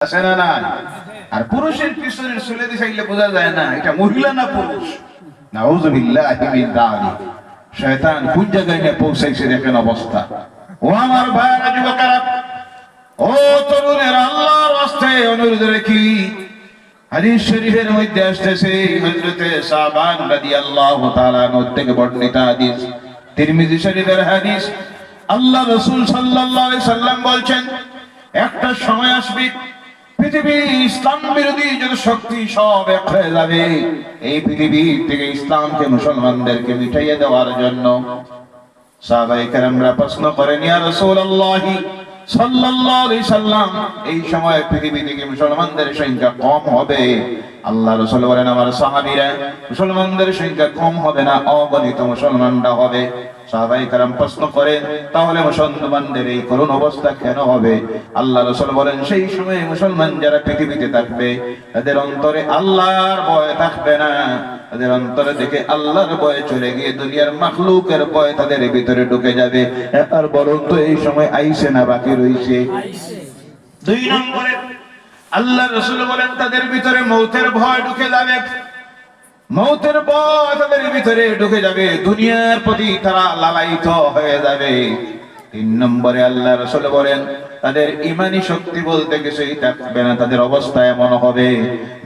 আছে না না? আর পুরুষের পিছনে চলে দিছাইলে বোঝা যায় না এটা মহিলা না পুরুষ। নাউযুবিল্লাহি মিন যালিক। শয়তান কোন জায়গায় নিয়ে পৌঁছাইছে দেখেন অবস্থা। ও আমার ভাইরা যুবকেরা, ও তরুণেরা, আল্লাহর রাস্তায় অনুরোধ রাখি। হাদিস শরীফের মধ্যে আসছে হযরতে সাবান রাদিয়াল্লাহু তাআলা আনহু থেকে বর্ণিত হাদিস, তিরমিজি শরীফের হাদিস। আল্লাহ রাসূল সাল্লাল্লাহু আলাইহি সাল্লাম বলছেন, একটা সময় আসবে পৃথিবী ইসলাম বিরোধী যত শক্তি সব এক হয়ে যাবে এই পৃথিবী থেকে ইসলামকে মুসলমানদেরকে মিটাইয়ে দেওয়ার জন্য। সাহাবায়ে কেরামরা প্রশ্ন করেন, ইয়া রাসূলুল্লাহ সাল্লাল্লাহু আলাইহি সাল্লাম, এই সময় পৃথিবী থেকে মুসলমানদের সংখ্যা কম হবে? আল্লাহ রাসূল বলেন, আমার সাহাবীরা, মুসলমানদের সংখ্যা কম হবে না, অগণিত মুসলমানরা হবে। সাহাবায়ে কেরাম প্রশ্ন করেন, তাহলে মুসলমানদের এই করুণ অবস্থা কেন হবে? আল্লাহ রাসূল বলেন, সেই সময় মুসলমান যারা পৃথিবীতে থাকবে তাদের অন্তরে আল্লাহর ভয় থাকবে না, তাদের অন্তরে থেকে আল্লাহর ভয় চলে গিয়ে দুনিয়ার মাখলুকের ভয় তাদের ভিতরে ঢুকে যাবে। আর বলুন তো এই সময় আইছে না বাকি রইছে? দুই নম্বরে আল্লাহ রাসূল বলেন, তাদের ভিতরে মৌতের ভয় ঢুকে যাবে, মৌতের ভয় তাদের ভিতরে ঢুকে যাবে, দুনিয়ার প্রতি তারা লালায়িত হয়ে যাবে। তিন নম্বরে আল্লাহ রাসূল বলেন, তাদের ঈমানি শক্তি বলতে কিছুই থাকবে না, তাদের অবস্থা এমন হবে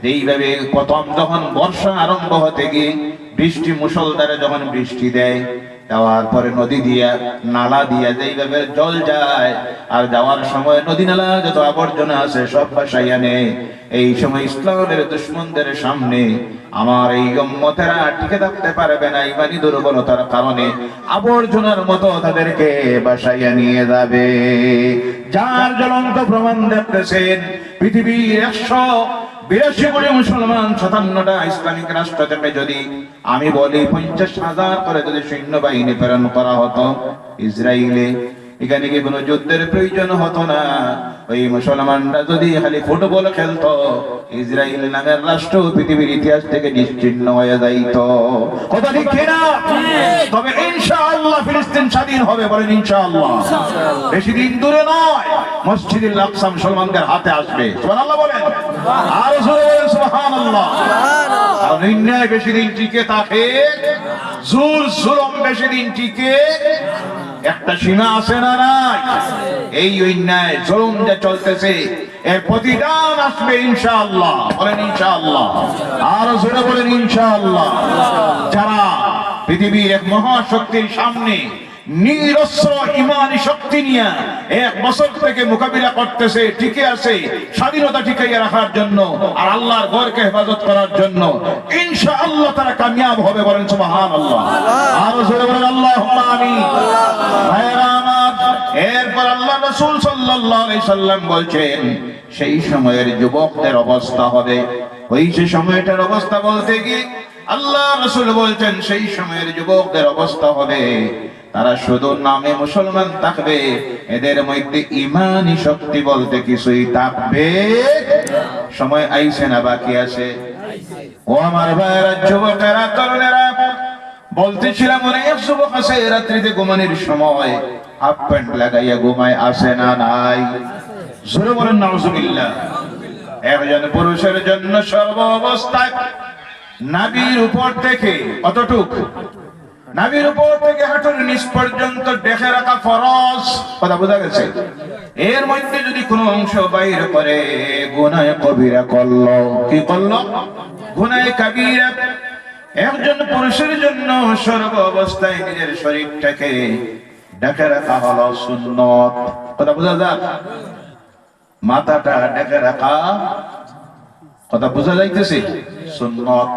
যেইভাবে প্রথম যখন বর্ষা আরম্ভ হতে গিয়ে বৃষ্টি মুষলধারে যখন বৃষ্টি দেয়, যাওয়ার পরে নদী দিয়া নালা দিয়া যেইভাবে জল যায়, আর যাওয়ার সময় নদী নালা যত আবর্জনা আছে সব ভাসাইয়া নেয়, এই সময় ইসলামের দুশমনদের সামনে আমার এই উম্মতেরা টিকে থাকতে পারবে না, ঈমানি দুর্বলতার কারণে আবর্জনার মতো তাদেরকে ভাসাইয়া নিয়ে যাবে। যার জ্বলন্ত প্রমাণ দেখতেছেন, পৃথিবীর 182 কোটি মুসলমান, 57টা ইসলামিক রাষ্ট্র থেকে যদি আমি বলি 50,000 করে যদি সৈন্যবাহিনী প্রেরণ করা হতো ইসরায়েলে, এখানে কি কোনো যুদ্ধের প্রয়োজন হতো না। ওই মুসলমানরা যদি খালি ফুটবল খেলতো, ইসরায়েল নামের রাষ্ট্র পৃথিবীর ইতিহাস থেকে নিশ্চিহ্ন হয়ে যাইতো। কথা ঠিক কিনা? তবে ইনশাআল্লাহ ফিলিস্তিন স্বাধীন হবে, বলেন ইনশাআল্লাহ। বেশি দিন দূরে নয়, মসজিদুল আকসা মুসলমানদের হাতে আসবে। সুবহানাল্লাহ বলেন, আর জোরে বলেন সুবহানাল্লাহ। কারণ অন্যায় বেশি দিন টিকে থাকে, জুলুম বেশি দিন টিকে, একটা সীমা আছে না নাই? এই অন্যায় জুলুম যে চলতেছে এর প্রতিদান আসবে ইনশাআল্লাহ, বলেন ইনশাআল্লাহ। আর জোরে বলেন ইনশাআল্লাহ। যারা পৃথিবীর এক মহাশক্তির সামনে নিরস্ত্র ঈমানি শক্তি নিয়ে 1 বছর থেকে মোকাবিলা করতেছে, টিকে আছে স্বাধীনতা টিকাইয়া রাখার জন্য আর আল্লাহর ঘরকে হেফাজত করার জন্য, ইনশাআল্লাহ তারা কামিয়াব হবে, বলেন সুবহানাল্লাহ। আর জোরে বলেন আল্লাহুম্মা আমিন। ভাইরা আমার, এরপর আল্লাহ রাসূল সাল্লাল্লাহু আলাইহি সাল্লাম বলছেন, সেই সময়ের যুবকদের অবস্থা হবে। ওই যে সময়টার অবস্থা বলতে গিয়ে আল্লাহ রাসূল বলছেন, সেই সময়ের যুবকদের অবস্থা হবে তারা শুধু নামে মুসলমান থাকবে, এদের মধ্যে ঈমানি শক্তি বলতে কিছুই থাকবে। সময় আইছে না বাকি আছে? ও আমার ভাইরা, যুবকেরা, তরুণেরা, বলতেছিলাম অনেক যুবক আছে রাত্রিতে ঘুমানোর সময় হাফ প্যান্ট লাগাইয়া ঘুমায়, আসে না নাই? জোরে বলেন নাউজুবিল্লাহ। একজন পুরুষের জন্য সর্ব অবস্থায় নাভির উপর থেকে কতটুক, নাভির উপর থেকে হাঁটুর নিচ পর্যন্ত ঢেকে রাখা ফরজ। কথা বোঝা গেছে? এর মধ্যে যদি কোনো অংশ বাইর করে গুনাহে কবিরা করলো। কি করলো? গুনাহে কাবীরা। একজন পুরুষের জন্য সর্ব অবস্থায় নিজের শরীরটাকে ঢেকে রাখা হলো সুন্নত। কথা বোঝা যাক? মাথাটা ঢেকে রাখা, কথা বোঝা যাইতেছে? সুন্নত।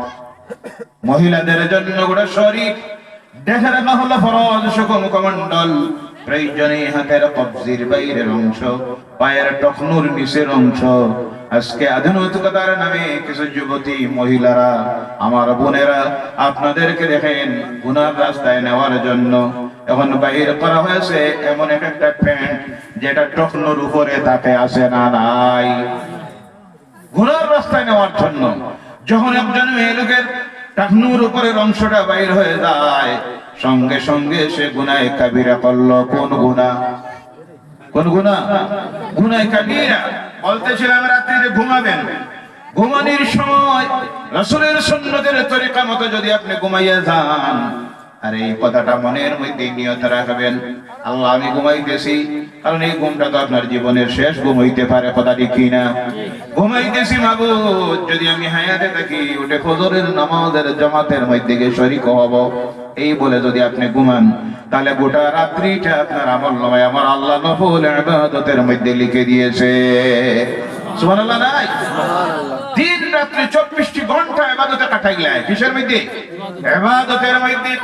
মহিলাদের জন্য গোটা শরীর ঢেকে রাখা হলো ফরজ। সকল মুখমণ্ডল, প্রয়োজনে হাতের কবজির বাইরের অংশ, পায়ের টখনুর নিচের অংশ। আজকে আধুনিকতার নামে কিছু যুবতী মহিলারা, আমার বোনেরা, আপনাদেরকে দেখেন গুনার রাস্তায় নেওয়ার জন্য এখন বাহির করা হয়েছে এমন একটা প্যান্ট যেটা টখনুর উপরে তাকে আসে না নাই? গুনার রাস্তায় নেওয়ার জন্য যখন একজন মেয়ে লোকের টাকনুর উপরের অংশটা বাইর হয়ে যায়, সঙ্গে সঙ্গে সে গুনাহে কাবীরা করলো। কোন গুনাহ? কোন গুনাহ? গুনাহে কাবীরা। বলতেছিলাম রাত্রিতে ঘুমাবেন, ঘুমানোর সময় রাসূলের সুন্নতের তরিকা মতো যদি আপনি ঘুমাইয়া যান, আর এই কথাটা মনের মধ্যে নিয়ত রাখবেন, আল্লাহ আমি ঘুমাইতেছি, কারণ এই ঘুমটা তো আপনার জীবনের শেষ ঘুম হইতে পারে, কথা ঠিক কিনা? ঘুমাইতেছি মাবুদ, যদি আমি হায়াতে থাকি উঠে ফজরের নামাজের জামাতের মধ্যে গিয়ে শরীক হব, এই বলে যদি আপনি ঘুমান, তাহলে গোটা রাত্রিটা আপনার আমলনামায় আমার আল্লাহ নফল ইবাদতের মধ্যে লিখে দিয়েছে। সুবহানাল্লাহ নাই? দিন রাত্রি 24টি ঘন্টা ইবাদতে কাটাইলে, কিসের মধ্যে? ইবাদতের মধ্যে।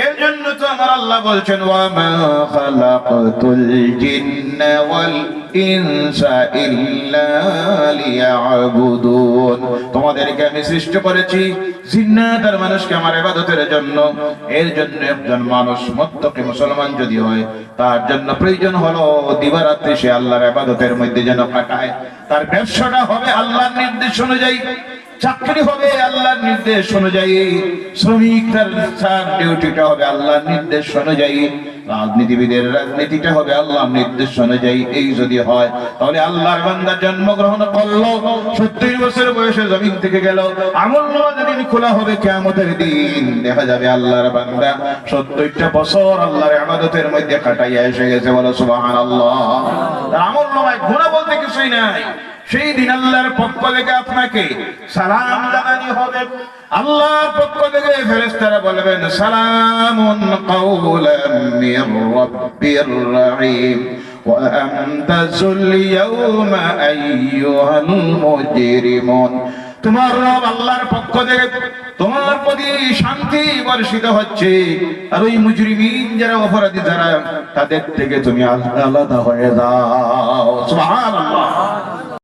এর জন্য তো আমার আল্লাহ বলছেন ওয়া মা খালাকাতুল জিন্না ওয়াল ইনসা ইল্লা লিয়াবুদুন, তোমাদেরকে আমি সৃষ্টি করেছি জিন্নাত আর মানুষকে আমার ইবাদতের জন্য। এর জন্য একজন মানুষ মুত্তাকি মুসলমান যদি হয়, তার জন্য প্রয়োজন হলো দিবারাত্রি সে আল্লাহর ইবাদতের মধ্যে যেন কাটায়। তার ব্যবসাটা হবে আল্লাহর নির্দেশ অনুযায়ী, চাকরি হবে আল্লাহর নির্দেশ অনুযায়ী, শ্রমিক তার ডিউটিটা হবে আল্লাহর নির্দেশ অনুযায়ী, রাজনীতিবিদের রাজনীতিটা হবে আল্লাহর নির্দেশ অনুযায়ী। এই যদি হয়, তাহলে আল্লাহর বান্দা জন্মগ্রহণ করলো, 70 বছর বয়সে জমিন থেকে গেল, আমলনামা যেদিন খোলা হবে কিয়ামতের দিন, দেখা যাবে আল্লাহর বান্দা 70টা বছর আল্লাহর ইবাদতের মধ্যে কাটাইয়া এসে গেছে। বলো সুবহানাল্লাহ। আমলনামায় গুনাহ বলতে কিছুই নাই। সেই দিন আল্লাহর পক্ষ থেকে আপনাকে সালাম জানানি হবে। আল্লাহর পক্ষ থেকে ফেরেশতারা বলবেন সালামুন কাওলাম মির রাব্বির রহিম ওয়া আমতাজুল ইয়াওমা আইয়ুহাল মুজরিমুন। তোমার রব আল্লাহর পক্ষ থেকে তোমার প্রতি শান্তি বর্ষিত হচ্ছে, আর ওই মুজরিমিন যারা অপরাধী যারা, তাদের থেকে তুমি আলাদা হয়ে যাও। সুবহানাল্লাহ।